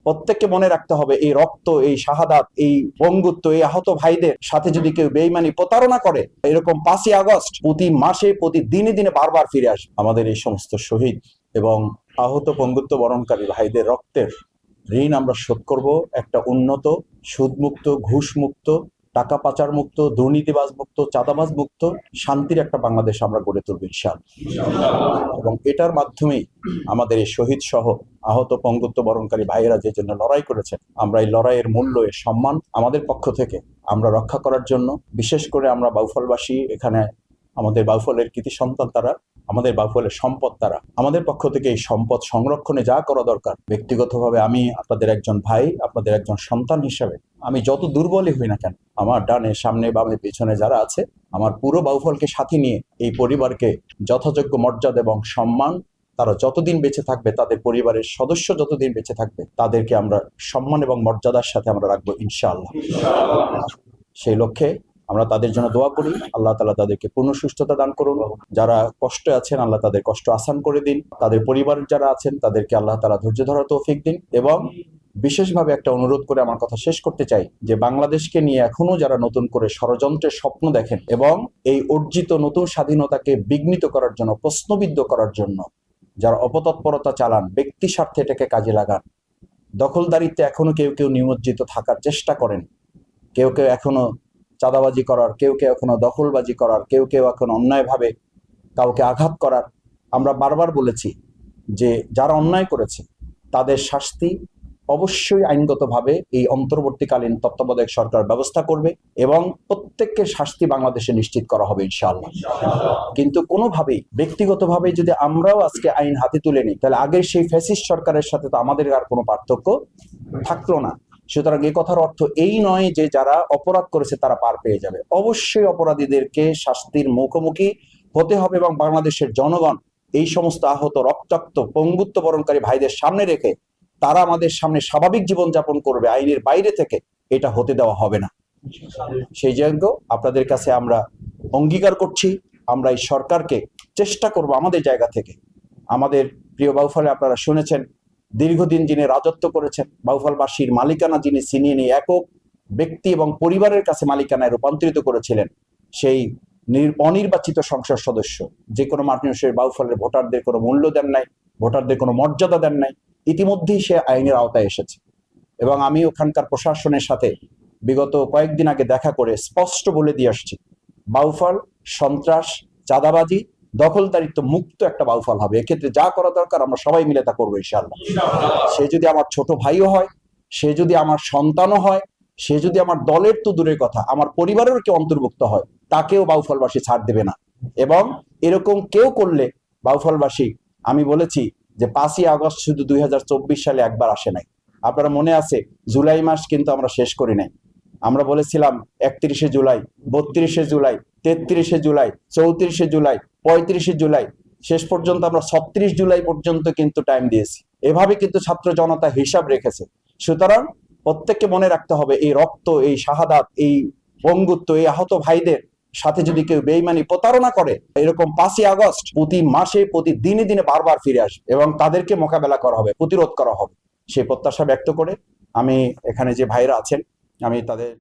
প্রত্যেককে মনে রাখতে হবে, এই রক্ত, এই শাহাদাত, এই বঙ্গুত্ব, এই আহত ভাইদের সাথে যদি কেউ বেইমানি প্রতারণা করে, এরকম 5ই আগস্ট প্রতি মাসে প্রতি দিনে দিনে বারবার ফিরে আসবে। আমাদের এই সমস্ত শহীদ এবং আহত বঙ্গুত্ব বরণকারী ভাইদের রক্তের ঋণ আমরা শোধ করব একটা উন্নত, সুদমুক্ত, ঘুষমুক্ত, টাকা পাচার মুক্ত, দুর্নীতিবাজ মুক্ত, চাঁদাবাজ মুক্ত শান্তির একটা বাংলাদেশ আমরা গড়ে তুলব ইনশাআল্লাহ। এবং এটার মাধ্যমেই আমাদের এই শহীদ সহ আহত বঙ্গুত্ব বরণকারী ভাইয়েরা যে জন্য লড়াই করেছেন, আমরা এই লড়াইয়ের মূল্য, এর সম্মান আমাদের পক্ষ থেকে আমরা রক্ষা করার জন্য, বিশেষ করে আমরা বাউফলবাসী, এখানে আমাদের বাউফলের কৃতি সন্তান তারা, আমাদের বাউফলের সম্পদ তারা, আমাদের পক্ষ থেকে এই সম্পদ সংরক্ষণে যা করা দরকার, ব্যক্তিগতভাবে আমি আপনাদের একজন ভাই, আপনাদের একজন সন্তান হিসেবে আমি যত দুর্বলই হই না কেন, আমার ডানে, সামনে, বামে, পেছনে যারা আছে, আমার পুরো বাউফলকে সাথে নিয়ে এই পরিবারকে যথাযোগ্য মর্যাদা এবং সম্মান, তারা যতদিন বেঁচে থাকবে, তাদের পরিবারের সদস্য যতদিন বেঁচে থাকবে, তাদেরকে আমরা সম্মান এবং মর্যাদার সাথে আমরা রাখবো ইনশাআল্লাহ। সেই লক্ষ্যে আমরা তাদের জন্য দোয়া করি, আল্লাহ তাআলা তাদেরকে পূর্ণ সুস্থতা দান করুন। যারা কষ্টে আছেন, আল্লাহ তাদের কষ্ট আসান করে দিন। তাদের পরিবার যারা আছেন, তাদেরকে আল্লাহ তাআলা ধৈর্য ধরার তৌফিক দিন। এবং বিশেষভাবে একটা অনুরোধ করে আমার কথা শেষ করতে চাই, যে বাংলাদেশকে নিয়ে এখনো যারা নতুন করে ষড়যন্ত্রের স্বপ্ন দেখেন এবং এই অর্জিত নতুন স্বাধীনতাকে বিঘ্নিত করার জন্য, প্রশ্নবিদ্ধ করার জন্য যারা অপতৎপরতা চালান, ব্যক্তি স্বার্থে এটাকে কাজে লাগান, দখলদারিত্বে এখনো কেউ কেউ নিমজ্জিত থাকার চেষ্টা করেন, কেউ কেউ এখনো চাঁদাবাজি করার, কেউ কেউ এখনো দখলবাজি করার, কেউ কেউ এখন অন্যায়ভাবে কাউকে আঘাত করার, আমরা বারবার বলেছি যে যারা অন্যায় করেছে তাদের শাস্তি অবশ্যই আইনগতভাবে এই অন্তর্বর্তীকালীন তত্ত্বাবধায়ক সরকার ব্যবস্থা করবে এবং প্রত্যেকের শাস্তি বাংলাদেশে নিশ্চিত করা হবে ইনশাআল্লাহ। কিন্তু কোনোভাবেই ব্যক্তিগতভাবে যদি আমরাও আজকে আইন হাতে তুলে নিই, তাহলে আগের সেই ফ্যাসিস্ট সরকারের সাথে তো আমাদের আর কোনো পার্থক্য থাকলো না। সুতরাং এই কথার অর্থ এই নয় যে যারা অপরাধ করেছে তারা পার পেয়ে যাবে। অবশ্যই অপরাধীদেরকে শাস্তির মুখোমুখি হতে হবে এবং বাংলাদেশের জনগণ এই সমস্ত আহত, রক্তাক্ত, পঙ্গুত্ব বরণকারী ভাইদের সামনে রেখে তারা আমাদের সামনে স্বাভাবিক জীবনযাপন করবে, আইনের বাইরে থেকে এটা হতে দেওয়া হবে না। সেই জন্য আপনাদের কাছে আমরা অঙ্গীকার করছি, আমরা এই সরকারকে চেষ্টা করব আমাদের জায়গা থেকে। আমাদের প্রিয় বাউফলে আপনারা শুনেছেন, দীর্ঘদিন যিনি রাজত্ব করেছেন, বাউফলবাসীর মালিকানা যিনি ছিনিয়ে নিয়ে একক ব্যক্তি এবং পরিবারের কাছে মালিকানায় রূপান্তরিত করেছিলেন, সেই অনির্বাচিত সংসদ সদস্য, যে কোনো মানুষের বাউফলের ভোটারদের কোনো মূল্য দেন নাই, ভোটারদের কোনো মর্যাদা দেন নাই, ইতিমধ্যেই সে আইনের আওতায় এসেছে। এবং আমি ওখানকার প্রশাসনের সাথে বিগত কয়েকদিন আগে দেখা করে স্পষ্ট বলে দিয়ে আসছি, বাউফল সন্ত্রাস, চাঁদাবাজি, দখলদারিত্ব মুক্ত একটা বাউফল হবে। এক্ষেত্রে যা করা দরকার আমরা সবাই মিলে তা করবো ইনশাআল্লাহ। সে যদি আমার ছোট ভাইও হয়, সে যদি আমার সন্তানও হয়, সে যদি আমার দলের তো দূরের কথা আমার পরিবারের কেউ অন্তর্ভুক্ত হয়, তাকেও বাউফলবাসী ছাড় দেবে না। এবং এরকম কেউ করলে বাউফলবাসী, আমি বলেছি যে 5ই আগস্ট শুধু 2024 সালে একবার আসে নাই। আপনারা মনে আছে, জুলাই মাস কিন্তু আমরা শেষ করি নাই। আমরা বলেছিলাম 31শে জুলাই, 32শে জুলাই, 33শে জুলাই, 34শে জুলাই, 35শে জুলাই, শেষ পর্যন্ত আমরা 36 জুলাই পর্যন্ত কিন্তু টাইম দিয়েছি। এভাবে কিন্তু ছাত্র জনতা হিসাব রেখেছে। সুতরাং প্রত্যেককে মনে রাখতে হবে, এই রক্ত, এই শাহাদাত, এই বঙ্গুত্ব, এই আহত ভাইদের সাথে যদি কেউ বেইমানি প্রতারণা করে, এরকম 5ই আগস্ট প্রতি মাসে প্রতি দিনে দিনে বারবার ফিরে আসবে এবং তাদেরকে মোকাবেলা করা হবে, প্রতিরোধ করা হবে। সেই প্রত্যাশা ব্যক্ত করে আমি এখানে যে ভাইরা আছেন, আমি তাদের